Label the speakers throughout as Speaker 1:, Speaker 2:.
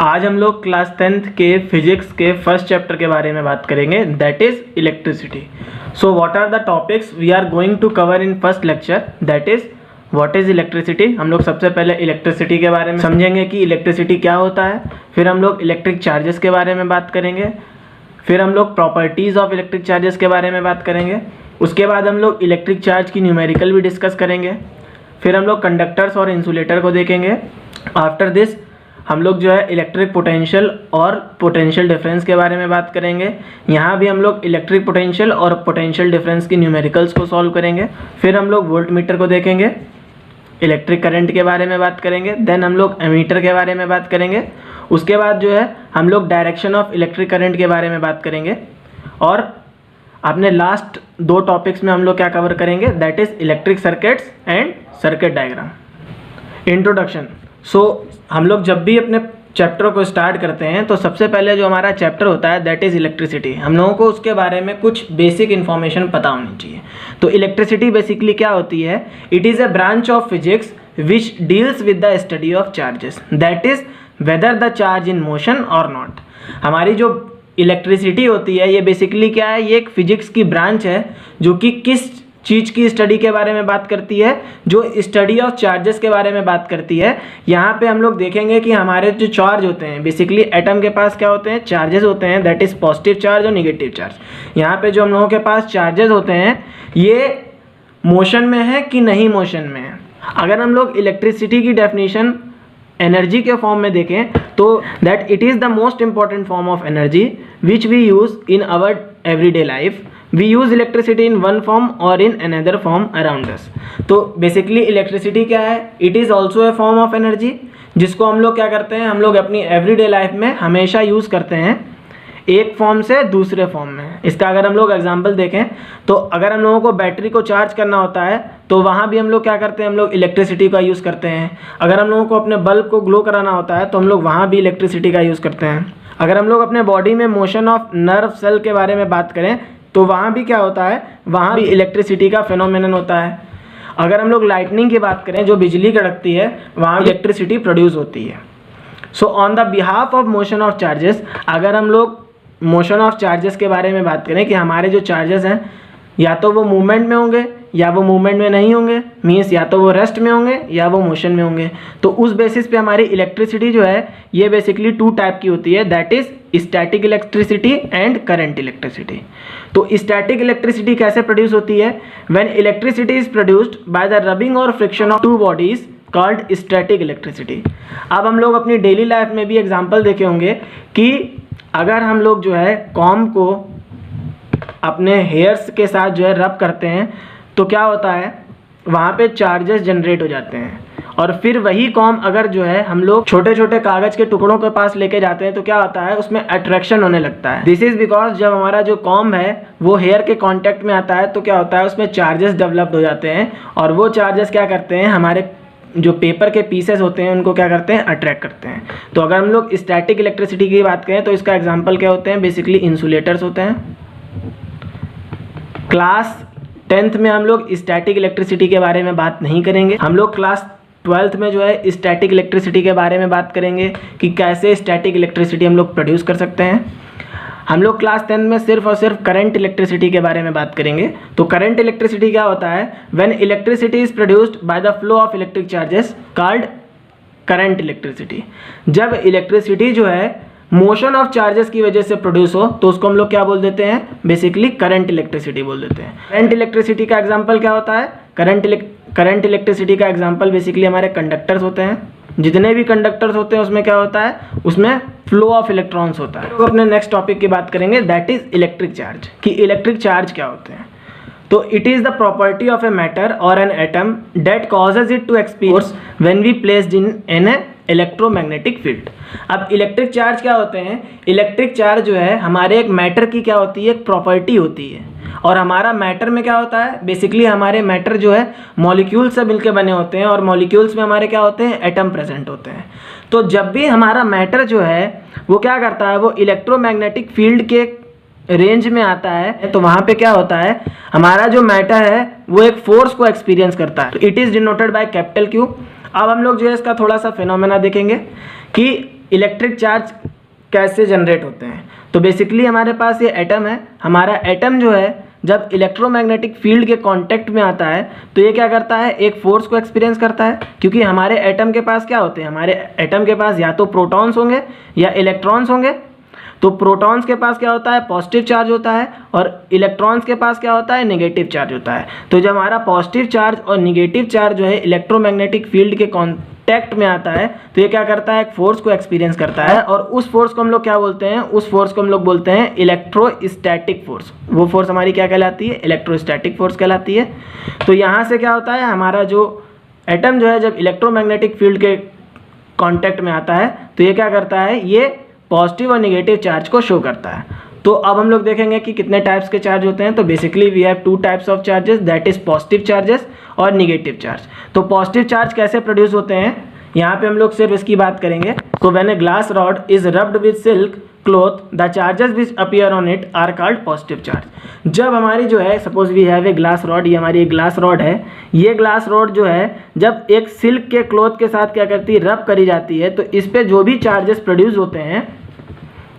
Speaker 1: आज हम लोग क्लास 10th के फिजिक्स के फर्स्ट चैप्टर के बारे में बात करेंगे, that is electricity. So what are the topics we are going to cover in first lecture, that is what is electricity. हम लोग सबसे पहले इलेक्ट्रिसिटी के बारे में समझेंगे कि इलेक्ट्रिसिटी क्या होता है, फिर हम लोग इलेक्ट्रिक चार्जेस के बारे में बात करेंगे, फिर हम लोग प्रॉपर्टीज़ ऑफ इलेक्ट्रिक चार्जेस के बारे में बात करेंगे, उसके बाद हम लोग इलेक्ट्रिक चार्ज की न्यूमेरिकल भी डिस्कस करेंगे, फिर हम लोग कंडक्टर्स और इंसुलेटर को देखेंगे। आफ्टर दिस हम लोग जो है इलेक्ट्रिक पोटेंशियल और पोटेंशियल डिफरेंस के बारे में बात करेंगे। यहाँ भी हम लोग इलेक्ट्रिक पोटेंशियल और पोटेंशियल डिफरेंस की न्यूमेरिकल्स को सॉल्व करेंगे। फिर हम लोग वोल्ट मीटर को देखेंगे, इलेक्ट्रिक करंट के बारे में बात करेंगे, देन हम लोग एमीटर के बारे में बात करेंगे। उसके बाद जो है हम लोग डायरेक्शन ऑफ इलेक्ट्रिक करंट के बारे में बात करेंगे और अपने लास्ट दो टॉपिक्स में हम लोग क्या कवर करेंगे, that is electric circuits and circuit diagram. Introduction. So हम लोग जब भी अपने चैप्टर को स्टार्ट करते हैं तो सबसे पहले जो हमारा चैप्टर होता है दैट इज़ इलेक्ट्रिसिटी। हम लोगों को उसके बारे में कुछ बेसिक इन्फॉर्मेशन पता होनी चाहिए। तो इलेक्ट्रिसिटी बेसिकली क्या होती है, it is a branch of physics which deals with the study of charges, that is whether the charge in motion और नॉट। हमारी जो इलेक्ट्रिसिटी होती है ये बेसिकली क्या है, ये एक फिजिक्स की ब्रांच है जो कि किस चीज़ की स्टडी के बारे में बात करती है, जो स्टडी ऑफ चार्जेस के बारे में बात करती है। यहाँ पे हम लोग देखेंगे कि हमारे जो चार्ज होते हैं बेसिकली एटम के पास क्या होते हैं, चार्जेस होते हैं, दैट इज़ पॉजिटिव चार्ज और निगेटिव चार्ज। यहाँ पे जो हम लोगों के पास चार्जेस होते हैं ये मोशन में है कि नहीं मोशन में है। अगर हम लोग इलेक्ट्रिसिटी की डेफिनेशन एनर्जी के फॉर्म में देखें तो that it is the most important form of energy which we use in our everyday life. We use electricity in one form or in another form around us। तो basically electricity क्या है, it is also a form of energy जिसको हम लोग क्या करते हैं, हम लोग अपनी एवरीडे लाइफ में हमेशा यूज़ करते हैं एक फॉर्म से दूसरे फॉर्म में। इसका अगर हम लोग एग्जांपल देखें तो अगर हम लोगों को बैटरी को चार्ज करना होता है तो वहाँ भी हम लोग क्या करते हैं, हम लोग इलेक्ट्रिसिटी का यूज़ करते हैं। अगर हम लोगों को अपने बल्ब को ग्लो कराना होता है तो हम लोग वहाँ भी इलेक्ट्रिसिटी का यूज़ करते हैं। अगर हम लोग अपने बॉडी में मोशन ऑफ नर्व सेल के बारे में बात करें तो वहाँ भी क्या होता है, वहाँ भी इलेक्ट्रिसिटी का फेनोमेनन होता है। अगर हम लोग लाइटनिंग की बात करें जो बिजली कड़कती है वहाँ इलेक्ट्रिसिटी प्रोड्यूस होती है। So on the behalf of motion of charges, अगर हम लोग मोशन ऑफ चार्जेस के बारे में बात करें कि हमारे जो चार्जेस हैं या तो वो मूवमेंट में होंगे या वो मूवमेंट में नहीं होंगे, मीन्स या तो वो रेस्ट में होंगे या वो मोशन में होंगे, तो उस बेसिस पे हमारी इलेक्ट्रिसिटी जो है ये बेसिकली टू टाइप की होती है, that is static electricity and current electricity. तो स्टैटिक इलेक्ट्रिसिटी कैसे प्रोड्यूस होती है, when electricity is produced by the rubbing और friction of two bodies called static electricity. अब हम लोग अपनी डेली लाइफ में भी एग्जाम्पल देखे होंगे कि अगर हम लोग जो है कॉम्ब को अपने हेयर्स के साथ जो है रब करते हैं तो क्या होता है, वहाँ पे चार्जेस जनरेट हो जाते हैं और फिर वही कॉम्ब अगर जो है हम लोग छोटे छोटे कागज़ के टुकड़ों के पास लेके जाते हैं तो क्या होता है, उसमें अट्रैक्शन होने लगता है। दिस इज़ बिकॉज जब हमारा जो कॉम्ब है वो हेयर के कांटेक्ट में आता है तो क्या होता है, उसमें चार्जेस डेवलप्ड हो जाते हैं और वो चार्जेस क्या करते हैं, हमारे जो पेपर के पीसेस होते हैं उनको क्या करते हैं, अट्रैक्ट करते हैं। तो अगर हम लोग स्टैटिक इलेक्ट्रिसिटी की बात करें तो इसका एग्जाम्पल क्या होते हैं, बेसिकली इंसुलेटर्स होते हैं। क्लास 10th में हम लोग स्टैटिक इलेक्ट्रिसिटी के बारे में बात नहीं करेंगे, हम लोग क्लास 12th में जो है स्टैटिक इलेक्ट्रिसिटी के बारे में बात करेंगे कि कैसे स्टैटिक इलेक्ट्रिसिटी हम लोग प्रोड्यूस कर सकते हैं। हम लोग क्लास 10 में सिर्फ और सिर्फ करंट इलेक्ट्रिसिटी के बारे में बात करेंगे। तो करंट इलेक्ट्रिसिटी क्या होता है, when electricity is produced by the flow of electric charges called current electricity. जब इलेक्ट्रिसिटी जो है मोशन ऑफ चार्जेस की वजह से प्रोड्यूस हो तो उसको हम लोग क्या बोल देते हैं, बेसिकली करंट इलेक्ट्रिसिटी बोल देते हैं। करंट इलेक्ट्रिसिटी का एग्जांपल क्या होता है, करंट इलेक्ट्रिसिटी का एग्जांपल बेसिकली हमारे कंडक्टर्स होते हैं। जितने भी कंडक्टर्स होते हैं उसमें क्या होता है, उसमें फ्लो ऑफ इलेक्ट्रॉन्स होता है। तो अपने नेक्स्ट टॉपिक की बात करेंगे, दैट इज इलेक्ट्रिक चार्ज, कि इलेक्ट्रिक चार्ज क्या होते हैं। तो it is the property of a matter और an atom that causes it to experience when we placed in an electromagnetic field. अब इलेक्ट्रिक चार्ज क्या होते हैं, इलेक्ट्रिक चार्ज जो है हमारे एक मैटर की क्या होती है, एक प्रॉपर्टी होती है। और हमारा मैटर में क्या होता है, बेसिकली हमारे मैटर जो है मॉलिक्यूल से मिलकर बने होते हैं और मॉलिक्यूल्स में हमारे क्या होते हैं, एटम प्रेजेंट होते हैं। तो जब भी हमारा मैटर जो है वो क्या करता है, वो इलेक्ट्रोमैग्नेटिक फील्ड के रेंज में आता है तो वहाँ पे क्या होता है, हमारा जो मैटर है वो एक फोर्स को एक्सपीरियंस करता है। It is denoted by capital Q. अब हम लोग जो है इसका थोड़ा सा फिनोमेना देखेंगे कि इलेक्ट्रिक चार्ज कैसे जनरेट होते हैं। तो बेसिकली हमारे पास ये एटम है, हमारा एटम जो है जब इलेक्ट्रोमैग्नेटिक फील्ड के कांटेक्ट में आता है तो ये क्या करता है, एक फोर्स को एक्सपीरियंस करता है, क्योंकि हमारे एटम के पास क्या होते हैं, हमारे एटम के पास या तो प्रोटॉन्स होंगे या इलेक्ट्रॉन्स होंगे। तो प्रोटॉन्स के पास क्या होता है, पॉजिटिव चार्ज होता है, और इलेक्ट्रॉन्स के पास क्या होता है, नेगेटिव चार्ज होता है। तो जब हमारा पॉजिटिव चार्ज और नेगेटिव चार्ज जो है इलेक्ट्रोमैग्नेटिक फील्ड के कांटेक्ट में आता है तो ये क्या करता है, एक फोर्स को एक्सपीरियंस करता है, और उस फोर्स को हम लोग क्या बोलते हैं, उस फोर्स को हम लोग बोलते हैं इलेक्ट्रोस्टैटिक फोर्स। वो फोर्स हमारी क्या कहलाती है, इलेक्ट्रोस्टैटिक फोर्स कहलाती है। तो यहाँ से क्या होता है, हमारा जो एटम जो है जब इलेक्ट्रोमैग्नेटिक फील्ड के कांटेक्ट में आता है तो ये क्या करता है, ये पॉजिटिव और निगेटिव चार्ज को शो करता है। तो अब हम लोग देखेंगे कि कितने टाइप्स के चार्ज होते हैं। तो basically we have two types of charges, that is positive charges और निगेटिव चार्ज। तो पॉजिटिव चार्ज कैसे प्रोड्यूस होते हैं, यहाँ पे हम लोग सिर्फ इसकी बात करेंगे। तो when a glass rod is rubbed with silk cloth the charges which appear on it are called positive charge. जब हमारी जो है, suppose we have a glass rod, ये हमारी एक ग्लास रॉड है, ये ग्लास रॉड जो है जब एक सिल्क के क्लॉथ के साथ क्या करती है, रब करी जाती है, तो इस पे जो भी चार्जेस प्रोड्यूस होते हैं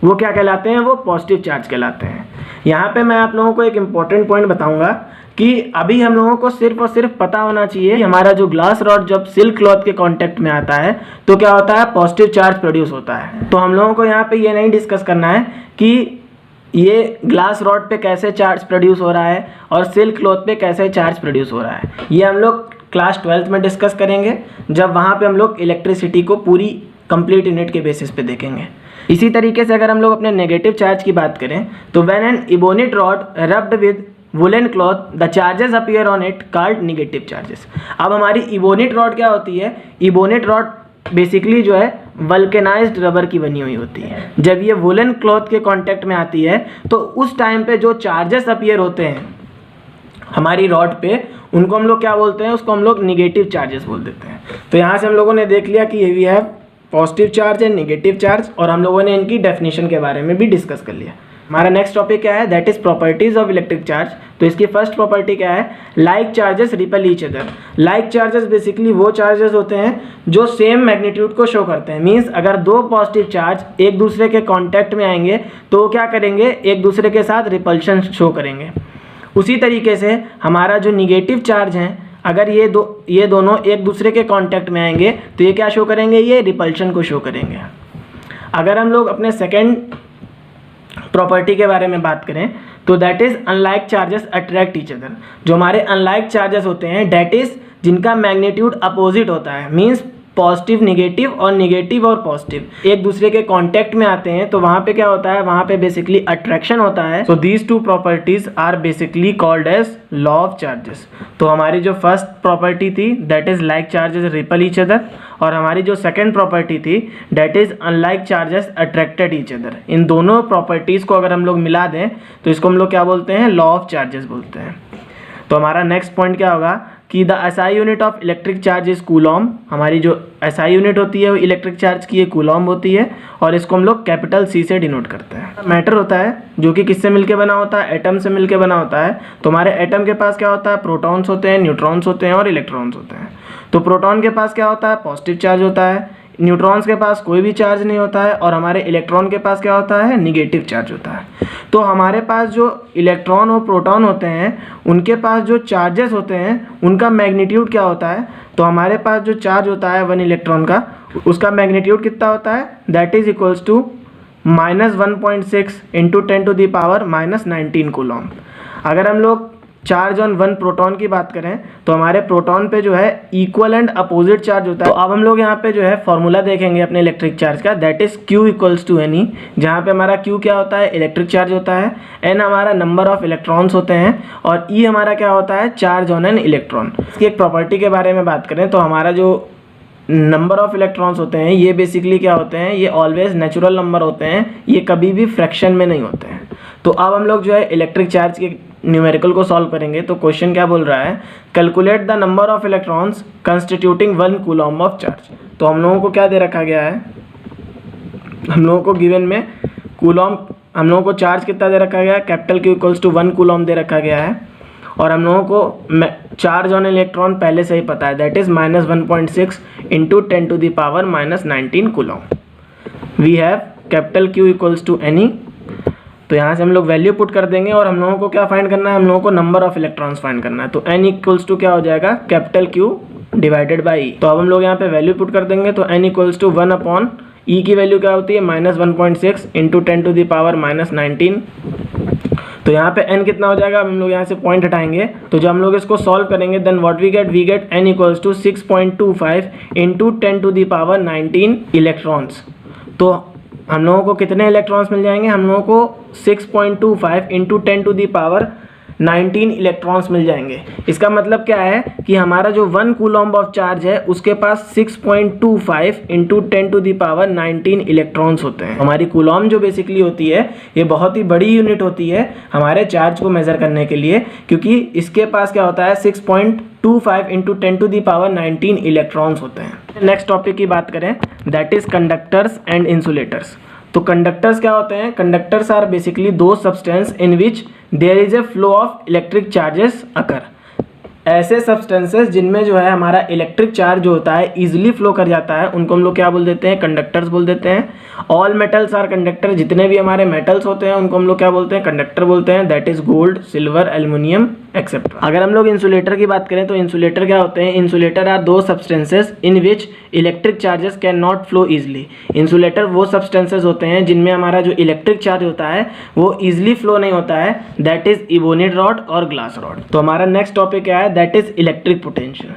Speaker 1: वो क्या कहलाते हैं, वो पॉजिटिव चार्ज कहलाते हैं। यहाँ पे मैं आप लोगों को एक इम्पॉर्टेंट पॉइंट बताऊंगा कि अभी हम लोगों को सिर्फ और सिर्फ पता होना चाहिए कि हमारा जो ग्लास रॉड जब सिल्क क्लॉथ के कांटेक्ट में आता है तो क्या होता है, पॉजिटिव चार्ज प्रोड्यूस होता है। तो हम लोगों को यहाँ पे ये नहीं डिस्कस करना है कि ये ग्लास रॉड पे कैसे चार्ज प्रोड्यूस हो रहा है और सिल्क क्लॉथ पे कैसे चार्ज प्रोड्यूस हो रहा है। ये हम लोग क्लास 12th में डिस्कस करेंगे, जब वहाँ पे हम लोग इलेक्ट्रिसिटी को पूरी कंप्लीट यूनिट के बेसिस पे देखेंगे। इसी तरीके से अगर हम लोग अपने नेगेटिव चार्ज की बात करें तो when an ebonite rod rubbed with woollen cloth the charges appear on it called negative charges. अब हमारी इबोनिट रॉड क्या होती है, इबोनिट रॉड बेसिकली जो है वल्केनाइज्ड रबर की बनी हुई होती है। जब ये वुलन क्लॉथ के कांटेक्ट में आती है तो उस टाइम पे जो चार्जेस अपीयर होते हैं हमारी रॉड पे, उनको हम लोग क्या बोलते हैं, उसको हम लोग निगेटिव चार्जेस बोल देते हैं। तो यहाँ से हम लोगों ने देख लिया कि वी हैव पॉजिटिव चार्ज है, नेगेटिव चार्ज, और हम लोगों ने इनकी डेफिनेशन के बारे में भी डिस्कस कर लिया। हमारा नेक्स्ट टॉपिक क्या है, that is properties of electric charge. तो इसकी फर्स्ट प्रॉपर्टी क्या है, like charges repel each other. Like charges basically वो चार्जेस होते हैं जो सेम मैग्नीट्यूड को शो करते हैं। मीन्स अगर दो पॉजिटिव चार्ज एक दूसरे के कॉन्टैक्ट में आएंगे तो वो क्या करेंगे, एक दूसरे के साथ रिपल्शन शो करेंगे। उसी तरीके से हमारा जो निगेटिव चार्ज हैं, अगर ये दोनों एक दूसरे के कांटेक्ट में आएंगे तो ये क्या शो करेंगे, ये रिपल्शन को शो करेंगे। अगर हम लोग अपने सेकंड प्रॉपर्टी के बारे में बात करें तो that is unlike charges attract each other. जो हमारे अनलाइक चार्जेस होते हैं, दैट इज जिनका मैग्नीट्यूड अपोजिट होता है, मीन्स पॉजिटिव निगेटिव और निगेटिव और पॉजिटिव एक दूसरे के कांटेक्ट में आते हैं तो वहाँ पे क्या होता है, वहाँ पे बेसिकली अट्रैक्शन होता है। So these two properties are basically called as law of charges. तो हमारी जो फर्स्ट प्रॉपर्टी थी that is like charges repel each other, और हमारी जो सेकेंड प्रॉपर्टी थी that is unlike charges attracted each other. इन दोनों प्रॉपर्टीज़ को अगर हम लोग मिला दें तो इसको हम लोग क्या बोलते हैं, लॉ ऑफ चार्जेस बोलते हैं। तो हमारा नेक्स्ट पॉइंट क्या होगा कि the SI unit of electric charge is Coulomb. हमारी जो एसआई यूनिट होती है वो इलेक्ट्रिक चार्ज की कूलॉम होती है, और इसको हम लोग कैपिटल सी से डिनोट करते हैं। मैटर होता है जो कि किससे मिलके बना होता है, एटम से मिलके बना होता है। तो हमारे एटम के पास क्या होता है, प्रोटॉन्स होते हैं, न्यूट्रॉन्स होते हैं और इलेक्ट्रॉन्स होते हैं। तो प्रोटॉन के पास क्या होता है, पॉजिटिव चार्ज होता है, न्यूट्रॉन्स के पास कोई भी चार्ज नहीं होता है, और हमारे इलेक्ट्रॉन के पास क्या होता है, निगेटिव चार्ज होता है। तो हमारे पास जो इलेक्ट्रॉन और प्रोटॉन होते हैं उनके पास जो चार्जेस होते हैं उनका मैग्नीट्यूड क्या होता है। तो हमारे पास जो चार्ज होता है 1 इलेक्ट्रॉन का, उसका मैग्नीट्यूड कितना होता है, that is equals to -1.6 into 10⁻⁻19 coulomb. अगर हम लोग चार्ज ऑन 1 प्रोटॉन की बात करें तो हमारे प्रोटॉन पे जो है इक्वल एंड अपोजिट चार्ज होता है। तो अब हम लोग यहाँ पे जो है फॉर्मूला देखेंगे अपने इलेक्ट्रिक चार्ज का, that is Q equals to NE, जहाँ पे हमारा Q क्या होता है, इलेक्ट्रिक चार्ज होता है, N हमारा नंबर ऑफ इलेक्ट्रॉन्स होते हैं, और E हमारा क्या होता है, चार्ज ऑन एन इलेक्ट्रॉन। इसकी एक प्रॉपर्टी के बारे में बात करें तो हमारा जो नंबर ऑफ इलेक्ट्रॉन्स होते हैं ये बेसिकली क्या होते हैं, ये ऑलवेज नेचुरल नंबर होते हैं, ये कभी भी फ्रैक्शन में नहीं होते हैं। तो अब हम लोग जो है इलेक्ट्रिक चार्ज के न्यूमेरिकल को सॉल्व करेंगे। तो क्वेश्चन क्या बोल रहा है, calculate the number of electrons constituting 1 Coulomb of charge. तो हम लोगों को क्या दे रखा गया है, हम लोगों को गिवन में कूलॉम, हम लोगों को चार्ज कितना दे रखा गया है, capital Q equals to 1 coulomb दे रखा गया है, और हम लोगों को चार्ज ऑन इलेक्ट्रॉन पहले से ही पता है, that is -1.6 into 10⁻⁻19 coulomb. We have capital Q equals to Ni। तो यहाँ से हम लोग वैल्यू पुट कर देंगे और हम लोगों को क्या फाइंड करना है, हम लोगों को नंबर ऑफ इलेक्ट्रॉन्स फाइंड करना है। तो N इक्वल्स टू क्या हो जाएगा, capital Q divided by E। तो अब हम लोग यहाँ पे वैल्यू पुट कर देंगे, तो N equals to 1 upon E की वैल्यू क्या होती है -1.6 इंटू 10 टू द पावर -19। तो यहाँ पे n कितना हो जाएगा, हम लोग यहाँ से पॉइंट हटाएंगे, तो जब हम लोग इसको सॉल्व करेंगे then what we get n equals to 6.25 into 10 to the power 19 electrons. तो हम लोगों को कितने इलेक्ट्रॉन्स मिल जाएंगे, हम लोगों को 6.25 into 10 to the power 19 electrons मिल जाएंगे। इसका मतलब क्या है कि हमारा जो 1 कूलम्ब ऑफ चार्ज है उसके पास 6.25 into 10 to the power 19 electrons होते हैं। हमारी कूलम्ब जो बेसिकली होती है ये बहुत ही बड़ी यूनिट होती है हमारे चार्ज को मेज़र करने के लिए, क्योंकि इसके पास क्या होता है 6.25 into 10 to the power 19 electrons होते हैं। नेक्स्ट टॉपिक की बात करें, that is conductors and insulators. तो कंडक्टर्स क्या होते हैं, कंडक्टर्स आर बेसिकली दो substance in which there is a flow of electric charges occur. ऐसे सब्सटेंसेस जिनमें जो है हमारा इलेक्ट्रिक चार्ज जो होता है इजीली फ्लो कर जाता है, उनको हम लोग क्या बोल देते हैं, कंडक्टर्स बोल देते हैं। ऑल मेटल्स आर कंडक्टर, जितने भी हमारे मेटल्स होते हैं उनको हम लोग क्या बोलते हैं, कंडक्टर बोलते हैं। That is gold, silver, aluminium etcetera. अगर हम लोग इंसुलेटर की बात करें तो इंसुलेटर क्या होते हैं, इंसुलेटर आर दो substances in which electric charges can not flow easily. Insulator वो सब्सटेंसेस होते हैं जिनमें हमारा जो इलेक्ट्रिक चार्ज होता है वो ईजिली फ्लो नहीं होता है, दैट इज इबोनिड रॉड और ग्लास रॉड। तो हमारा नेक्स्ट टॉपिक क्या है, दैट इज इलेक्ट्रिक पोटेंशियल।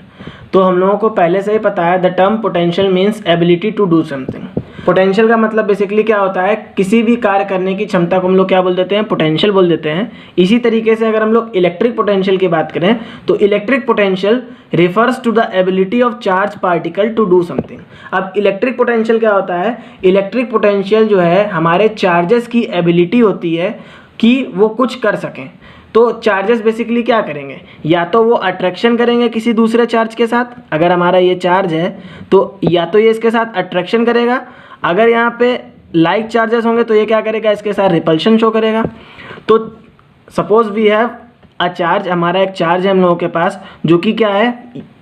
Speaker 1: तो हम लोगों को पहले से ही पता है the term potential means ability to do something. Potential का मतलब बेसिकली क्या होता है, किसी भी कार्य करने की क्षमता को हम लोग क्या बोल देते हैं, पोटेंशियल बोल देते हैं। इसी तरीके से अगर हम लोग इलेक्ट्रिक पोटेंशियल की बात करें तो electric potential refers to the ability of charge particle to do something. अब इलेक्ट्रिक पोटेंशियल क्या होता है, इलेक्ट्रिक पोटेंशियल जो है हमारे चार्जेस की एबिलिटी होती है कि वो कुछ कर सकें। तो चार्जेस बेसिकली क्या करेंगे, या तो वो अट्रैक्शन करेंगे किसी दूसरे चार्ज के साथ, अगर हमारा ये चार्ज है तो या तो ये इसके साथ अट्रैक्शन करेगा, अगर यहाँ पे लाइक चार्जेस होंगे तो ये क्या करेगा, इसके साथ रिपल्शन शो करेगा। तो suppose we have a charge, हमारा एक चार्ज है हम लोगों के पास जो कि क्या है,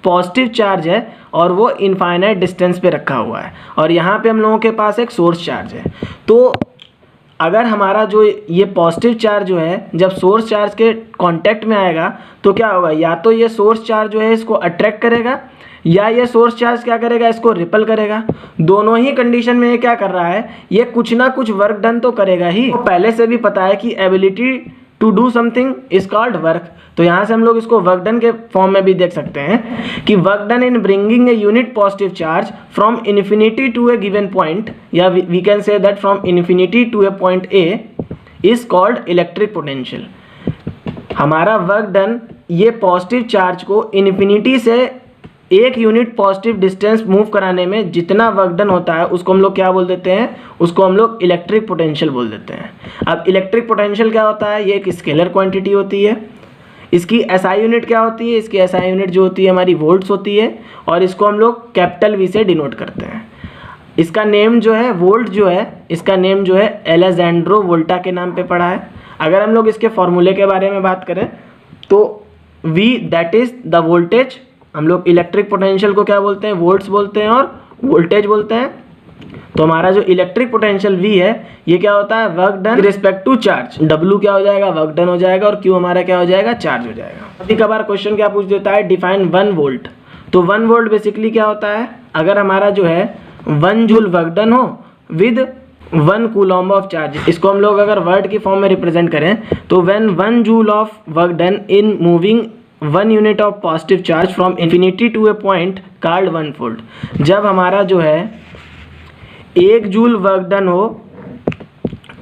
Speaker 1: पॉजिटिव चार्ज है और वो इनफाइनाइट डिस्टेंस पे रखा हुआ है, और यहाँ पे हम लोगों के पास एक सोर्स चार्ज है। तो अगर हमारा जो ये पॉजिटिव चार्ज जो है जब सोर्स चार्ज के कांटेक्ट में आएगा तो क्या होगा, या तो ये सोर्स चार्ज जो है इसको अट्रैक्ट करेगा या ये सोर्स चार्ज क्या करेगा, इसको रिपल करेगा। दोनों ही कंडीशन में ये क्या कर रहा है, ये कुछ ना कुछ वर्क डन तो करेगा ही। तो पहले से भी पता है कि ability to do something is called work. तो यहाँ से हम लोग इसको वर्क डन के फॉर्म में भी देख सकते हैं कि work done in bringing a unit positive charge from infinity to a given point, या we can say that from infinity to a point a is called electric potential. हमारा work done ये positive charge को infinity से एक unit positive distance move कराने में जितना work done होता है उसको हम लोग क्या बोल देते हैं, उसको हम लोग इलेक्ट्रिक पोटेंशियल बोल देते हैं। अब इलेक्ट्रिक पोटेंशियल क्या होता है, ये एक स्केलर क्वांटिटी होती है। इसकी एसआई यूनिट क्या होती है, इसकी एसआई यूनिट जो होती है हमारी वोल्ट्स होती है, और इसको हम लोग कैपिटल वी से डिनोट करते हैं। इसका नेम जो है वोल्ट जो है, इसका नेम जो है एलेजेंड्रो वोल्टा के नाम पे पड़ा है। अगर हम लोग इसके फॉर्मूले के बारे में बात करें तो V that is the voltage, हम लोग इलेक्ट्रिक पोटेंशियल को क्या बोलते हैं, वोल्ट्स बोलते हैं और वोल्टेज बोलते हैं। तो हमारा जो इलेक्ट्रिक पोटेंशियल V है ये क्या होता है, work done respect to charge. W क्या हो जाएगा, वर्क डन हो जाएगा, और Q हमारा क्या हो जाएगा, चार्ज हो जाएगा। कभी कभार क्वेश्चन क्या पूछ देता है, डिफाइन 1 वोल्ट। तो 1 वोल्ट बेसिकली क्या होता है, अगर हमारा जो है 1 जूल वर्क डन हो विद 1 कूलम्ब ऑफ चार्ज। इसको हम लोग अगर वर्ड की फॉर्म में रिप्रेजेंट करें तो when 1 joule of work done in moving 1 unit of positive charge from infinity to a point called 1 volt. जब हमारा जो है 1 जूल वर्क डन हो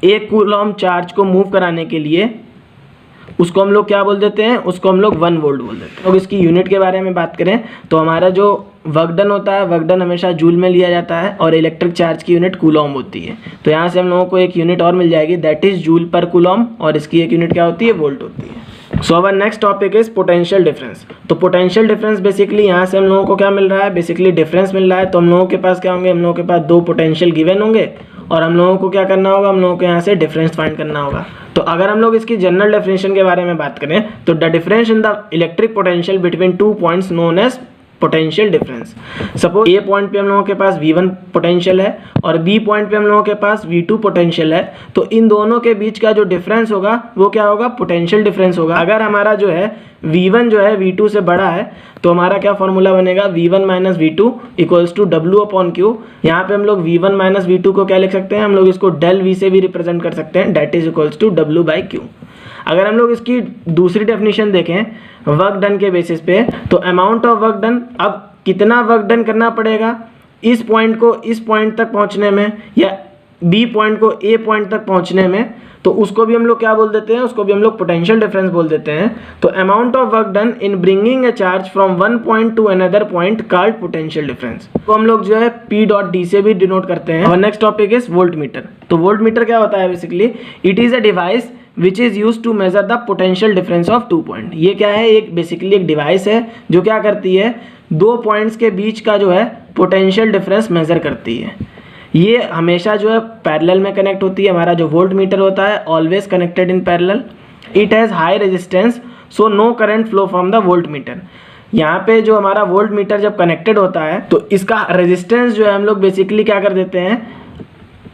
Speaker 1: 1 कूलम्ब चार्ज को मूव कराने के लिए, उसको हम लोग क्या बोल देते हैं, उसको हम लोग 1 वोल्ट बोल देते हैं। तो इसकी यूनिट के बारे में बात करें तो हमारा जो वर्क डन होता है, वर्क डन हमेशा जूल में लिया जाता है, और इलेक्ट्रिक चार्ज की यूनिट कूलम्ब होती है। तो यहाँ से हम लोगों को एक यूनिट और मिल जाएगी, दैट इज जूल पर कूलम्ब, और इसकी एक यूनिट क्या होती है, वोल्ट होती है। So our next topic is potential difference. तो पोटेंशियल डिफरेंस बेसिकली यहाँ से हम लोगों को क्या मिल रहा है, बेसिकली डिफरेंस मिल रहा है। तो हम लोगों के पास क्या होंगे, हम लोगों के पास 2 पोटेंशियल गिवन होंगे, और हम लोगों को क्या करना होगा, हम लोगों को यहाँ से डिफरेंस फाइंड करना होगा। तो अगर हम लोग इसकी जनरल डेफिनेशन के बारे में बात करें तो the difference in the electric potential between 2 points known as potential difference. Suppose a point पे हम लोगों के पास V1 पोटेंशियल है और बी पॉइंट पे हम लोगों के पास V2 पोटेंशियल है, तो इन दोनों के बीच का जो डिफरेंस होगा वो क्या होगा, पोटेंशियल डिफरेंस होगा। अगर हमारा जो है V1 जो है V2 से बड़ा है तो हमारा क्या फॉर्मूला बनेगा, V1 minus V2 equals to W upon Q। यहाँ पे हम लोग V1 माइनस V2 को क्या लिख सकते हैं, हम लोग इसको डेल V से भी रिप्रेजेंट कर सकते हैं, that is equals to W by Q। अगर हम लोग इसकी दूसरी डेफिनेशन देखें वर्क डन के बेसिस पे, तो अमाउंट ऑफ वर्क डन, अब कितना वर्क डन करना पड़ेगा इस पॉइंट को इस पॉइंट तक पहुंचने में या बी पॉइंट को ए पॉइंट तक पहुंचने में, तो उसको भी हम लोग क्या बोल देते हैं, उसको भी हम लोग पोटेंशियल डिफरेंस बोल देते हैं। तो amount of work done in bringing A charge from one point two another point called potential difference, तो हम लोग जो है P डॉट डी से भी डिनोट करते हैं। और next topic is voltmeter. तो वोल्ट मीटर क्या होता है, basically it is a device which is use to measure the potential difference of two point. ये क्या है, एक बेसिकली एक डिवाइस है जो क्या करती है, दो पॉइंट्स के बीच का जो है पोटेंशियल डिफरेंस मेजर करती है। ये हमेशा जो है पैरेलल में कनेक्ट होती है। हमारा जो वोल्ट मीटर होता है always connected in parallel. It has high resistance so no current flow from the voltmeter. यहाँ पे जो हमारा वोल्ट मीटर जब कनेक्टेड होता है तो इसका रेजिस्टेंस जो है हम लोग बेसिकली क्या कर देते हैं,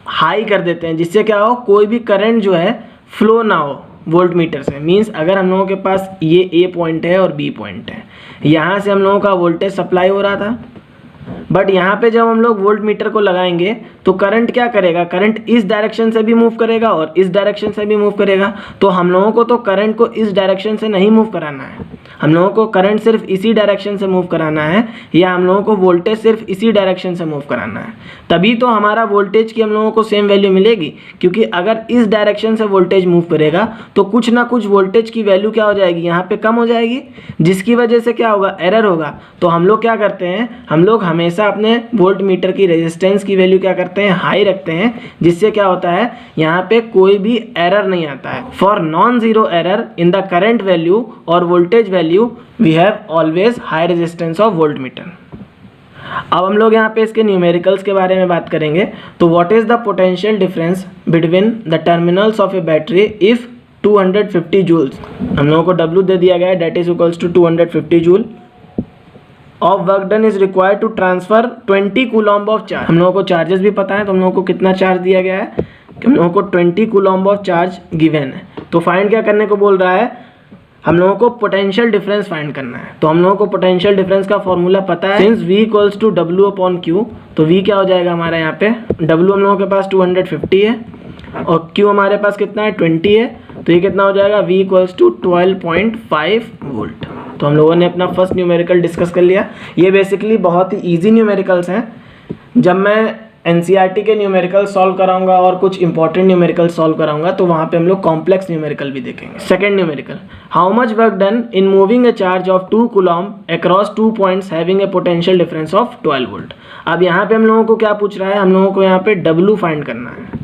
Speaker 1: हाई कर देते हैं, जिससे क्या हो, कोई भी करंट जो है फ्लो ना हो वोल्ट मीटर से। मींस अगर हम लोगों के पास ये ए पॉइंट है और बी पॉइंट है, यहाँ से हम लोगों का वोल्टेज सप्लाई हो रहा था, बट यहाँ पे जब हम लोग वोल्ट मीटर को लगाएंगे तो करंट क्या करेगा, करंट इस डायरेक्शन से भी मूव करेगा और इस डायरेक्शन से भी मूव करेगा। तो हम लोगों को तो करंट को इस डायरेक्शन से नहीं मूव कराना है, हम लोगों को करंट सिर्फ इसी डायरेक्शन से मूव कराना है, या हम लोगों को वोल्टेज सिर्फ इसी डायरेक्शन से मूव कराना है। तभी तो हमारा वोल्टेज की हम लोगों को सेम वैल्यू मिलेगी, क्योंकि अगर इस डायरेक्शन से वोल्टेज मूव करेगा तो कुछ ना कुछ वोल्टेज की वैल्यू क्या हो जाएगी, यहाँ पे कम हो जाएगी, जिसकी वजह से क्या होगा, एरर होगा। तो हम लोग क्या करते हैं, हम लोग हमेशा अपने वोल्ट मीटर की रेजिस्टेंस की वैल्यू क्या करते हैं, हाई रखते हैं, जिससे क्या होता है, यहाँ पे कोई भी एरर नहीं आता है। For non zero error in the current value और voltage value we have always high resistance of voltmeter. अब हम लोग यहाँ पे इसके न्यूमेरिकल्स के बारे में बात करेंगे। तो what is the potential difference between the terminals of a battery if 250 joules, हम लोगों को W दे दिया गया है, that is equals to 250 joule of work done is required to transfer 20 coulomb of charge. हम लोगों को चार्जेस भी पता है, तो हम लोगों को कितना चार्ज दिया गया है, कि हम लोगों को 20 कूलॉम्ब ऑफ चार्ज गिवन है। तो फाइंड क्या करने को बोल रहा है, हम लोगों को पोटेंशियल डिफरेंस फाइंड करना है। तो हम लोगों को पोटेंशियल डिफरेंस का फॉर्मूला पता है, since V equals to W upon Q। तो V क्या हो जाएगा हमारा, यहाँ पे W हम लोगों के पास 250 है और Q हमारे पास कितना है, 20 है। तो ये कितना हो जाएगा, V इक्वल्स टू 12.5 वोल्ट। तो हम लोगों ने अपना फर्स्ट न्यूमेरिकल डिस्कस कर लिया। ये बेसिकली बहुत ही ईजी न्यूमेरिकल्स हैं। जब मैं एनसीईआरटी के न्यूमेरिकल सॉल्व कराऊंगा और कुछ इंपॉर्टेंट न्यूमेरिकल सॉल्व कराऊंगा तो वहाँ पे हम लोग कॉम्प्लेक्स न्यूमेरिकल भी देखेंगे। Second numerical, how much work done in moving A charge of 2 coulomb across 2 points having a potential difference of 12 volt. अब यहाँ पे हम लोगों को क्या पूछ रहा है, हम लोगों को यहाँ पे W फाइंड करना है।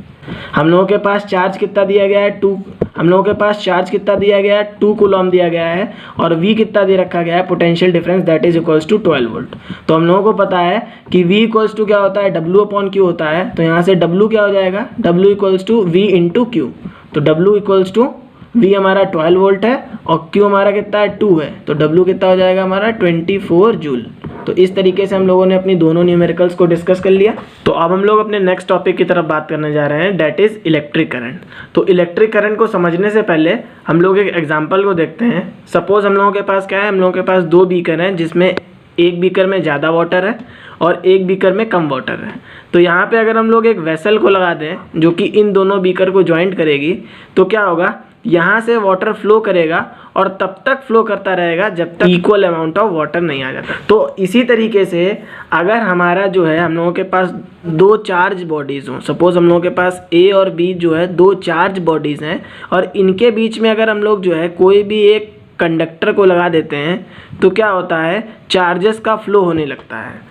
Speaker 1: हम लोगों के पास चार्ज कितना दिया गया है, 2, हम लोगों के पास चार्ज कितना दिया गया है, 2 कूलॉम्ब दिया गया है, और V कितना दे रखा गया है, potential difference, that is equals to 12 volt. तो हम लोगों को पता है कि V इक्वल्स टू क्या होता है, W अपॉन Q होता है। तो यहाँ से W क्या हो जाएगा, W equals to V into Q। तो W इक्वल्स टू V हमारा 12 वोल्ट है और Q हमारा कितना है, 2 है। तो W कितना हो जाएगा हमारा 24 जूल। तो इस तरीके से हम लोगों ने अपनी दोनों न्यूमेरिकल्स को डिस्कस कर लिया। तो अब हम लोग अपने नेक्स्ट टॉपिक की तरफ बात करने जा रहे हैं, डेट इज इलेक्ट्रिक करंट। तो इलेक्ट्रिक करंट को समझने से पहले हम लोग एक एग्जांपल को देखते हैं। सपोज हम लोगों के पास क्या है, हम लोगों के पास 2 बीकर हैं, जिसमें एक बीकर में ज़्यादा वाटर है और एक बीकर में कम वाटर है। तो यहाँ पे अगर हम लोग एक वेसल को लगा दें जो कि इन दोनों बीकर को ज्वाइंट करेगी, तो क्या होगा, यहाँ से वाटर फ्लो करेगा और तब तक फ्लो करता रहेगा जब तक इक्वल अमाउंट ऑफ वाटर नहीं आ जाता। तो इसी तरीके से अगर हमारा जो है, हम लोगों के पास 2 चार्ज बॉडीज़ हों, सपोज हम लोगों के पास A और B जो है 2 चार्ज बॉडीज़ हैं, और इनके बीच में अगर हम लोग जो है कोई भी एक कंडक्टर को लगा देते हैं तो क्या होता है, चार्जेस का फ्लो होने लगता है।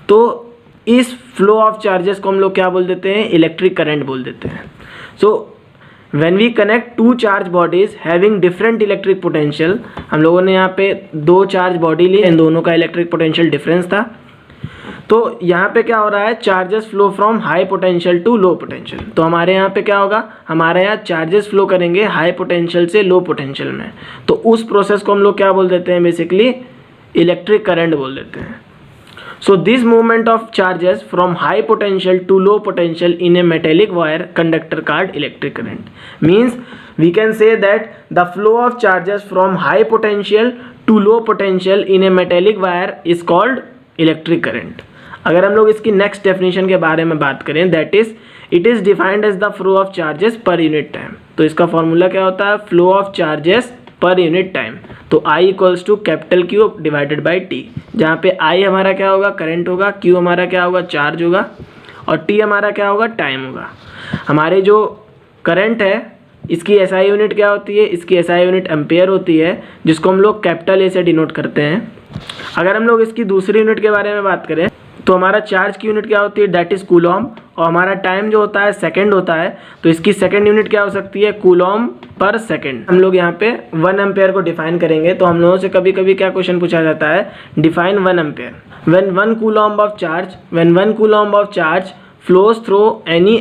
Speaker 1: तो इस फ्लो ऑफ चार्जेस को हम लोग क्या बोल देते हैं, इलेक्ट्रिक करंट बोल देते हैं। सो when we connect 2 charge bodies having different electric potential, हम लोगों ने यहाँ पे 2 चार्ज बॉडी ली, इन दोनों का इलेक्ट्रिक पोटेंशियल डिफरेंस था। तो यहाँ पे क्या हो रहा है, charges flow from high potential to low potential. तो हमारे यहाँ पे क्या होगा, हमारे यहाँ चार्जेस फ्लो करेंगे हाई पोटेंशियल से लो पोटेंशियल में। तो उस प्रोसेस को हम लोग क्या बोल देते हैं, बेसिकली इलेक्ट्रिक करंट बोल देते हैं। So this movement of charges from high potential to low potential in a metallic wire conductor called electric current. Means we can say that the flow of charges from high potential to low potential in a metallic wire is called electric current. अगर हम लोग इसकी next definition के बारे में बात करें, that is it is defined as the flow of charges per unit time. तो इसका फॉर्मूला क्या होता है, flow of charges per unit time. तो I equals to capital Q divided by T, जहाँ पे I हमारा क्या होगा, करंट होगा, Q हमारा क्या होगा, चार्ज होगा, और T हमारा क्या होगा, टाइम होगा। हमारे जो करंट है इसकी SI यूनिट क्या होती है, इसकी SI यूनिट एम्पेयर होती है, जिसको हम लोग कैपिटल A से डिनोट करते हैं। अगर हम लोग इसकी दूसरी यूनिट के बारे में बात करें तो हमारा चार्ज की यूनिट क्या होती है, दैट इज़ कूलॉम, और हमारा टाइम जो होता है सेकंड होता है। तो इसकी सेकंड यूनिट क्या हो सकती है, कूलॉम पर सेकंड। हम लोग यहाँ पे 1 एम्पेयर को डिफाइन करेंगे। तो हम लोगों से कभी कभी क्या क्वेश्चन पूछा जाता है, define 1 ampere. When 1 Coulomb of charge flows through any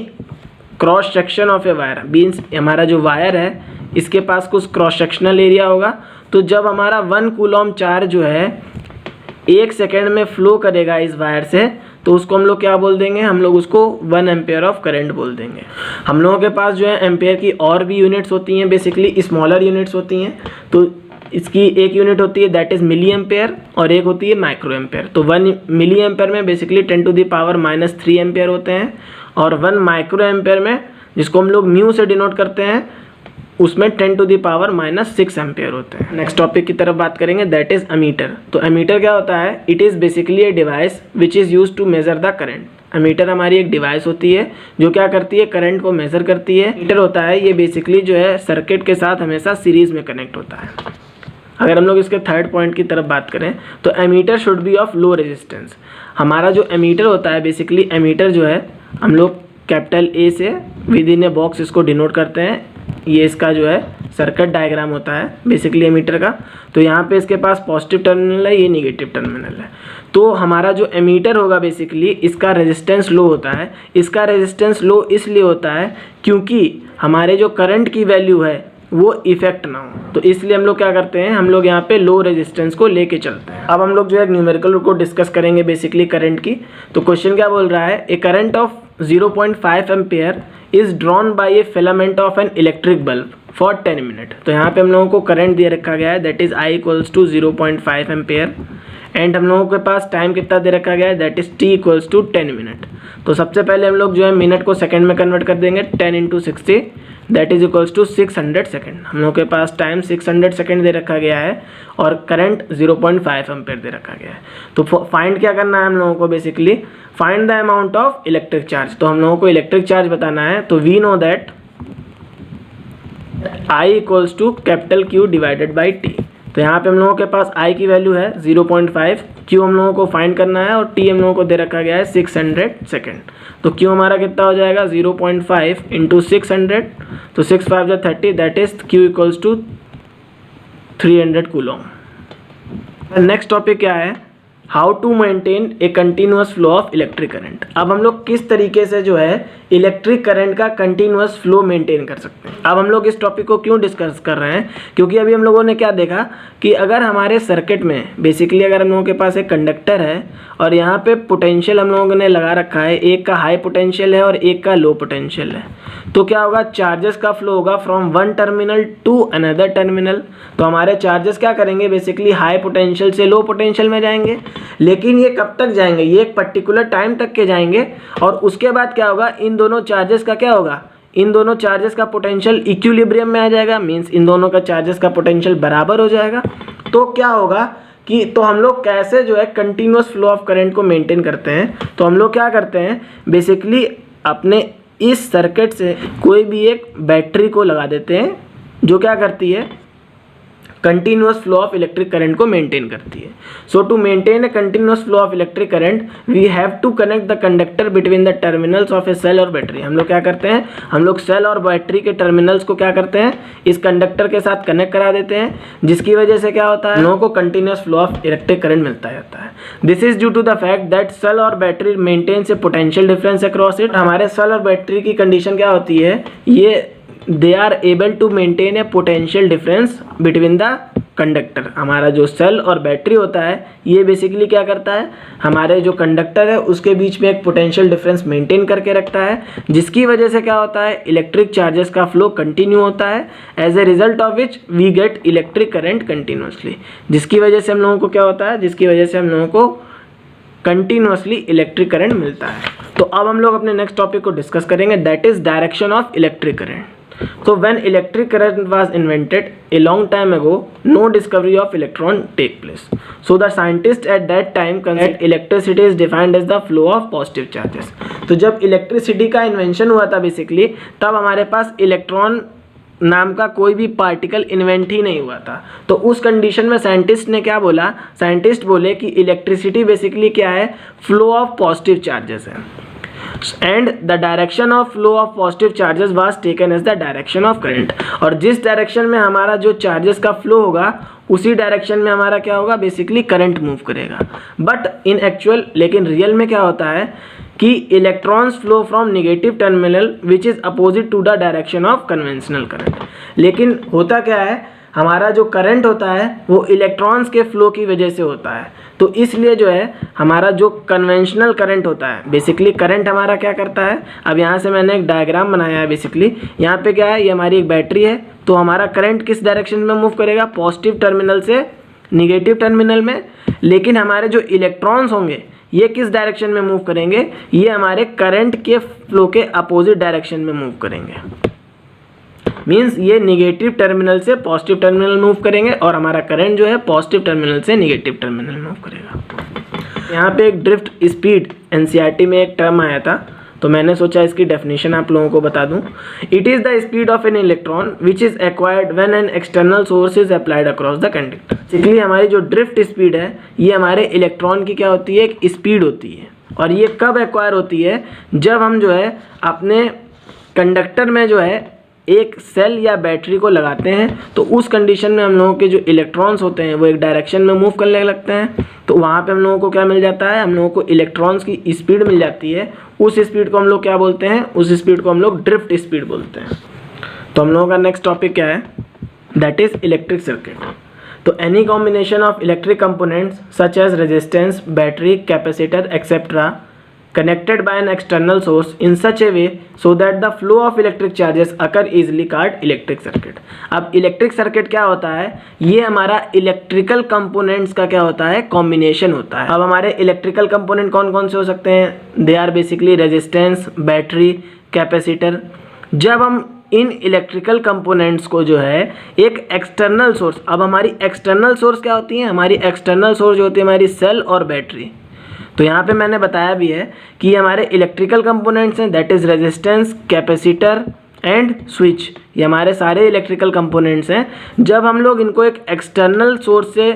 Speaker 1: cross section of a wire, means हमारा जो वायर है इसके पास कुछ क्रॉस सेक्शनल एरिया होगा। तो जब हमारा 1 कूलॉम चार्ज जो है 1 सेकेंड में फ्लो करेगा इस वायर से, तो उसको हम लोग क्या बोल देंगे, हम लोग उसको 1 एम्पेयर ऑफ करंट बोल देंगे। हम लोगों के पास जो है एम्पेयर की और भी यूनिट्स होती हैं, बेसिकली स्मॉलर यूनिट्स होती हैं। तो इसकी एक यूनिट होती है दैट इज़ मिली एम्पेयर, और एक होती है माइक्रो एम्पेयर। तो 1 मिली एम्पेयर में बेसिकली 10⁻³ एम्पेयर होते हैं, और 1 माइक्रो एम्पेयर में, जिसको हम लोग म्यू से डिनोट करते हैं, उसमें 10⁻⁻6 एम्पेयर होते हैं। नेक्स्ट टॉपिक की तरफ बात करेंगे, दैट इज एमीटर। तो एमीटर क्या होता है, it is basically a device which is use to measure the current. Ammeter हमारी एक डिवाइस होती है जो क्या करती है, करंट को मेजर करती है। एमीटर होता है ये बेसिकली जो है सर्किट के साथ हमेशा सीरीज में कनेक्ट होता है। अगर हम लोग इसके थर्ड पॉइंट की तरफ बात करें तो ammeter should be of low resistance. हमारा जो एमीटर होता है, बेसिकली एमीटर जो है हम लोग कैपिटल A से विद इन ए बॉक्स इसको डिनोट करते हैं। ये इसका जो है सर्किट डायग्राम होता है बेसिकली एमीटर का। तो यहाँ पे इसके पास पॉजिटिव टर्मिनल है, ये निगेटिव टर्मिनल है। तो हमारा जो एमीटर होगा बेसिकली इसका रेजिस्टेंस लो होता है। इसका रेजिस्टेंस लो इसलिए होता है क्योंकि हमारे जो करंट की वैल्यू है वो इफेक्ट ना हो। तो इसलिए हम लोग क्या करते हैं, हम लोग यहाँ पे लो रेजिस्टेंस को लेके चलते हैं। अब हम लोग जो है न्यूमेरिकल को डिस्कस करेंगे बेसिकली करंट की। तो क्वेश्चन क्या बोल रहा है, a current of 0.5 ampere is drawn by a filament of an electric bulb for 10 minute. तो यहाँ पे हम लोगों को करंट दे रखा गया है, that is I equals to 0.5 ampere, and हम लोगों के पास टाइम कितना दे रखा गया है, that is T equals to 10 minute. तो सबसे पहले हम लोग जो है मिनट को सेकंड में कन्वर्ट कर देंगे, 10 × 60 that is equals to 600 second. हम लोगों के पास टाइम 600 सेकेंड दे रखा गया है और करंट 0.5 एम्पेयर दे रखा गया है। तो फाइंड क्या करना है हम लोगों को, basically find the amount of electric charge. तो हम लोगों को इलेक्ट्रिक चार्ज बताना है। तो we know that I equals to capital Q divided by T। तो यहाँ पे हम लोगों के पास I की वैल्यू है 0.5, Q हम लोगों को फाइंड करना है, और T हम लोगों को दे रखा गया है 600 सेकेंड। तो Q हमारा कितना हो जाएगा, 0.5 × 600, तो 6 5 जा 30, that is Q equals to 300 coulomb. Next topic क्या है, how to maintain a continuous flow of electric current. अब हम लोग किस तरीके से जो है इलेक्ट्रिक करंट का कंटिन्यूअस फ्लो मेंटेन कर सकते हैं। अब हम लोग इस टॉपिक को क्यों डिस्कस कर रहे हैं, क्योंकि अभी हम लोगों ने क्या देखा कि अगर हमारे सर्किट में बेसिकली अगर हम लोगों के पास एक कंडक्टर है और यहाँ पे पोटेंशियल हम लोगों ने लगा रखा है, एक का हाई पोटेंशियल है और एक का लो पोटेंशियल है, तो क्या होगा, चार्जेस का फ्लो होगा from one terminal to another terminal. तो हमारे चार्जेस क्या करेंगे, बेसिकली हाई पोटेंशियल से लो पोटेंशियल में जाएंगे। लेकिन ये कब तक जाएंगे, ये एक पर्टिकुलर टाइम तक के जाएंगे, और उसके बाद क्या होगा, इन दोनों चार्जेस का क्या होगा, इन दोनों चार्जेस का पोटेंशियल इक्विलिब्रियम में आ जाएगा। मीन्स इन दोनों का चार्जेस का पोटेंशियल बराबर हो जाएगा। तो क्या होगा कि तो हम लोग कैसे जो है कंटिन्यूअस फ्लो ऑफ करंट को मेंटेन करते हैं। तो हम लोग क्या करते हैं, बेसिकली अपने इस सर्किट से कोई भी एक बैटरी को लगा देते हैं जो क्या करती है, continuous flow of electric current को मेंटेन करती है। So to maintain a continuous flow of electric current we have to connect the conductor between the terminals of a cell और बैटरी। हम लोग क्या करते हैं, हम लोग सेल और बैटरी के टर्मिनल्स को क्या करते हैं, इस कंडक्टर के साथ कनेक्ट करा देते हैं, जिसकी वजह से क्या होता है, हम लोगों को continuous flow of electric current मिलता रहता है। This is due to the fact that cell और battery maintains a potential difference across it. हमारे सेल और बैटरी की कंडीशन क्या होती है, ये they are able to maintain a potential difference between the conductor, हमारा जो सेल और बैटरी होता है ये बेसिकली क्या करता है, हमारे जो कंडक्टर है उसके बीच में एक पोटेंशियल डिफरेंस मेंटेन करके रखता है, जिसकी वजह से क्या होता है, इलेक्ट्रिक चार्जेस का फ्लो कंटिन्यू होता है, as a result of which we get electric current continuously, जिसकी वजह से हम लोगों को क्या होता है, जिसकी वजह से हम लोगों को कंटिन्यूसली इलेक्ट्रिक करंट मिलता है। तो अब हम लोग अपने नेक्स्ट टॉपिक को डिस्कस करेंगे, that is direction of electric current. So when electric current was invented a long time ago, no discovery of electron take place. So the scientists at that time considered electricity is defined as the flow of positive charges. तो जब electricity का invention हुआ था basically, तब हमारे पास electron नाम का कोई भी पार्टिकल इन्वेंट ही नहीं हुआ था। तो उस कंडीशन में साइंटिस्ट ने क्या बोला, साइंटिस्ट बोले कि इलेक्ट्रिसिटी बेसिकली क्या है, फ्लो ऑफ पॉजिटिव चार्जेस है, and the direction of flow of positive charges was taken as the direction of current. और जिस डायरेक्शन में हमारा जो चार्जेस का फ्लो होगा उसी डायरेक्शन में हमारा क्या होगा, बेसिकली करंट मूव करेगा। बट इन एक्चुअल, लेकिन रियल में क्या होता है कि electrons flow from negative terminal which is opposite to the direction of conventional current. लेकिन होता क्या है, हमारा जो करंट होता है वो इलेक्ट्रॉन्स के फ्लो की वजह से होता है। तो इसलिए जो है हमारा जो कन्वेंशनल करंट होता है, बेसिकली करंट हमारा क्या करता है, अब यहाँ से मैंने एक डायग्राम बनाया है, बेसिकली यहाँ पे क्या है, ये हमारी एक बैटरी है, तो हमारा करंट किस डायरेक्शन में मूव करेगा, पॉजिटिव टर्मिनल से निगेटिव टर्मिनल में। लेकिन हमारे जो इलेक्ट्रॉन्स होंगे ये किस डायरेक्शन में मूव करेंगे, ये हमारे करंट के फ्लो के अपोजिट डायरेक्शन में मूव करेंगे। मीन्स ये निगेटिव टर्मिनल से पॉजिटिव टर्मिनल मूव करेंगे और हमारा करंट जो है पॉजिटिव टर्मिनल से निगेटिव टर्मिनल मूव करेगा। यहाँ पे एक ड्रिफ्ट स्पीड एनसीईआरटी में एक टर्म आया था, तो मैंने सोचा इसकी डेफिनेशन आप लोगों को बता दूं। It is the speed of an electron which is acquired when an external source is applied across the conductor. इसलिए हमारी जो ड्रिफ्ट स्पीड है ये हमारे इलेक्ट्रॉन की क्या होती है, एक स्पीड होती है। और ये कब एक्वायर होती है, जब हम जो है अपने कंडक्टर में जो है एक सेल या बैटरी को लगाते हैं, तो उस कंडीशन में हम लोगों के जो इलेक्ट्रॉन्स होते हैं वो एक डायरेक्शन में मूव करने लगते हैं। तो वहाँ पे हम लोगों को क्या मिल जाता है, हम लोगों को इलेक्ट्रॉन्स की स्पीड मिल जाती है। उस स्पीड को हम लोग क्या बोलते हैं, उस स्पीड को हम लोग ड्रिफ्ट स्पीड बोलते हैं। तो हम लोगों का नेक्स्ट टॉपिक क्या है, दैट इज़ इलेक्ट्रिक सर्किट। तो any combination of electric components such as resistance, battery, capacitor etcetera connected by an external source in such a way so that the flow of electric charges occur easily called electric circuit। अब electric circuit क्या होता है, ये हमारा electrical components का क्या होता है, कॉम्बिनेशन होता है। अब हमारे इलेक्ट्रिकल कंपोनेंट कौन कौन से हो सकते हैं, they are basically resistance, battery, capacitor. जब हम इन इलेक्ट्रिकल कंपोनेंट्स को जो है एक एक्सटर्नल सोर्स, अब हमारी एक्सटर्नल सोर्स क्या होती है, हमारी एक्सटर्नल सोर्स जो होती है हमारी सेल और बैटरी। तो यहाँ पे मैंने बताया भी है कि ये हमारे इलेक्ट्रिकल कंपोनेंट्स हैं, that is resistance, capacitor and switch. ये हमारे सारे इलेक्ट्रिकल कंपोनेंट्स हैं। जब हम लोग इनको एक एक्सटर्नल सोर्स से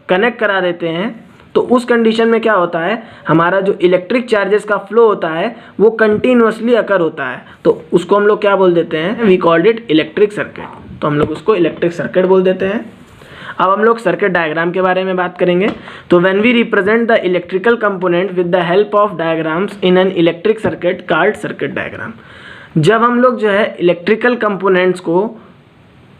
Speaker 1: कनेक्ट करा देते हैं तो उस कंडीशन में क्या होता है, हमारा जो इलेक्ट्रिक चार्जेस का फ्लो होता है वो कंटिन्यूसली अकर होता है। तो उसको हम लोग क्या बोल देते हैं, we called it electric circuit. तो हम लोग उसको इलेक्ट्रिक सर्किट बोल देते हैं। अब हम लोग सर्किट डायग्राम के बारे में बात करेंगे। तो when we represent the electrical component with the help of diagrams in an electric circuit called circuit diagram. जब हम लोग जो है इलेक्ट्रिकल कंपोनेंट्स को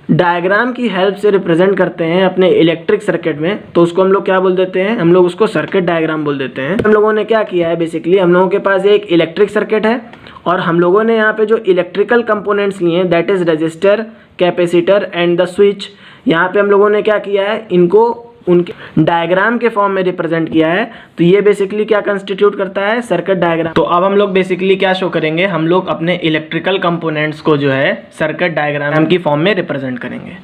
Speaker 1: डायग्राम की हेल्प से रिप्रेजेंट करते हैं अपने इलेक्ट्रिक सर्किट में, तो उसको हम लोग क्या बोल देते हैं, हम लोग उसको सर्किट डायग्राम बोल देते हैं। हम लोगों ने क्या किया है, बेसिकली हम लोगों के पास एक इलेक्ट्रिक सर्किट है और हम लोगों ने यहाँ पे जो इलेक्ट्रिकल कंपोनेंट्स लिए हैं that is register, capacitor and the switch. यहाँ पे हम लोगों ने क्या किया है, इनको उनके डायग्राम के फॉर्म में रिप्रेजेंट किया है। तो ये बेसिकली क्या कंस्टिट्यूट करता है, सर्किट डायग्राम। तो अब हम लोग बेसिकली क्या शो करेंगे, हम लोग अपने इलेक्ट्रिकल कंपोनेंट्स को जो है सर्किट डायग्राम की फॉर्म में रिप्रेजेंट करेंगे।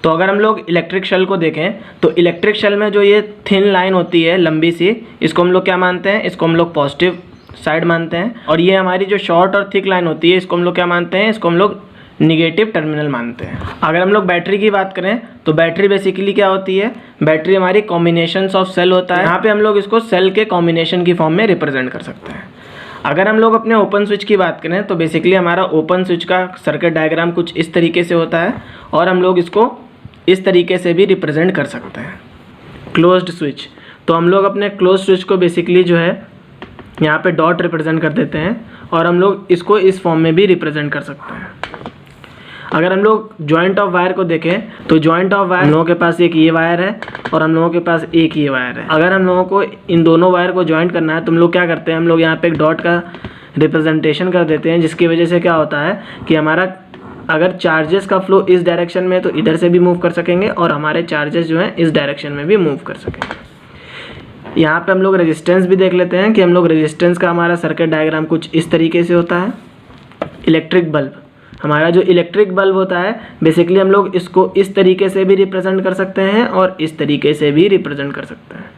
Speaker 1: तो अगर हम लोग इलेक्ट्रिक शेल को देखें तो इलेक्ट्रिक शेल में जो ये थिन लाइन होती है लंबी सी, इसको हम लोग क्या मानते हैं, इसको हम लोग पॉजिटिव साइड मानते हैं। और ये हमारी जो शॉर्ट और थिक लाइन होती है इसको हम लोग क्या मानते हैं, इसको हम लोग निगेटिव टर्मिनल मानते हैं। अगर हम लोग बैटरी की बात करें तो बैटरी बेसिकली क्या होती है, बैटरी हमारी कॉम्बिनेशंस ऑफ सेल होता है। यहाँ पे हम लोग इसको सेल के कॉम्बिनेशन की फॉर्म में रिप्रेजेंट कर सकते हैं। अगर हम लोग अपने ओपन स्विच की बात करें तो बेसिकली हमारा ओपन स्विच का सर्किट डायग्राम कुछ इस तरीके से होता है और हम लोग इसको इस तरीके से भी रिप्रेजेंट कर सकते हैं। क्लोज्ड स्विच, तो हम लोग अपने क्लोज स्विच को बेसिकली जो है यहाँ पे डॉट रिप्रेजेंट कर देते हैं और हम लोग इसको इस फॉर्म में भी रिप्रेजेंट कर सकते हैं। अगर हम लोग जॉइंट ऑफ वायर को देखें तो जॉइंट ऑफ वायर हम लोगों के पास एक ये वायर है और हम लोगों के पास एक ये वायर है। अगर हम लोगों को इन दोनों वायर को ज्वाइंट करना है तो हम लोग क्या करते हैं, हम लोग यहाँ पे एक डॉट का रिप्रेजेंटेशन कर देते हैं, जिसकी वजह से क्या होता है कि हमारा अगर चार्जेस का फ्लो इस डायरेक्शन में तो इधर से भी मूव कर सकेंगे और हमारे चार्जेस जो हैं इस डायरेक्शन में भी मूव कर सकेंगे। यहाँ पे हम लोग रेजिस्टेंस भी देख लेते हैं कि हम लोग रेजिस्टेंस का हमारा सर्किट डायग्राम कुछ इस तरीके से होता है। इलेक्ट्रिक बल्ब, हमारा जो इलेक्ट्रिक बल्ब होता है बेसिकली हम लोग इसको इस तरीके से भी रिप्रेजेंट कर सकते हैं और इस तरीके से भी रिप्रेजेंट कर सकते हैं।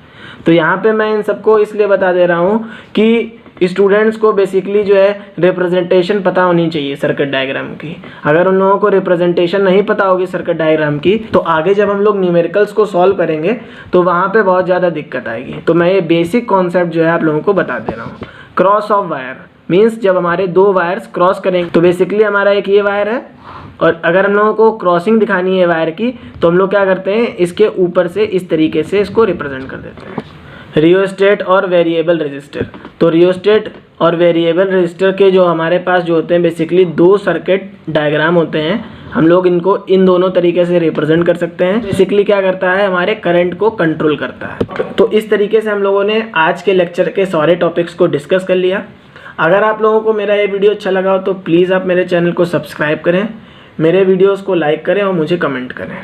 Speaker 1: तो यहाँ पे मैं इन सबको इसलिए बता दे रहा हूँ कि स्टूडेंट्स को बेसिकली जो है रिप्रेजेंटेशन पता होनी चाहिए सर्किट डायग्राम की। अगर उन लोगों को रिप्रेजेंटेशन नहीं पता होगी सर्किट डायग्राम की तो आगे जब हम लोग न्यूमेरिकल्स को सॉल्व करेंगे तो वहाँ पे बहुत ज़्यादा दिक्कत आएगी। तो मैं ये बेसिक कॉन्सेप्ट जो है आप लोगों को बता दे रहा हूँ। क्रॉस ऑफ वायर मीन्स जब हमारे दो वायर्स क्रॉस करेंगे तो बेसिकली हमारा एक ये वायर है और अगर हम लोगों को क्रॉसिंग दिखानी है वायर की तो हम लोग क्या करते हैं, इसके ऊपर से इस तरीके से इसको रिप्रेजेंट कर देते हैं। रियोस्टेट और वेरिएबल रजिस्टर, तो रियोस्टेट और वेरिएबल रजिस्टर के जो हमारे पास जो होते हैं बेसिकली दो सर्किट डायग्राम होते हैं। हम लोग इनको इन दोनों तरीके से रिप्रेजेंट कर सकते हैं। बेसिकली क्या करता है, हमारे करंट को कंट्रोल करता है। तो इस तरीके से हम लोगों ने आज के लेक्चर के सारे टॉपिक्स को डिस्कस कर लिया। अगर आप लोगों को मेरा ये वीडियो अच्छा लगा हो तो प्लीज़ आप मेरे चैनल को सब्सक्राइब करें, मेरे वीडियोज़ को लाइक करें और मुझे कमेंट करें।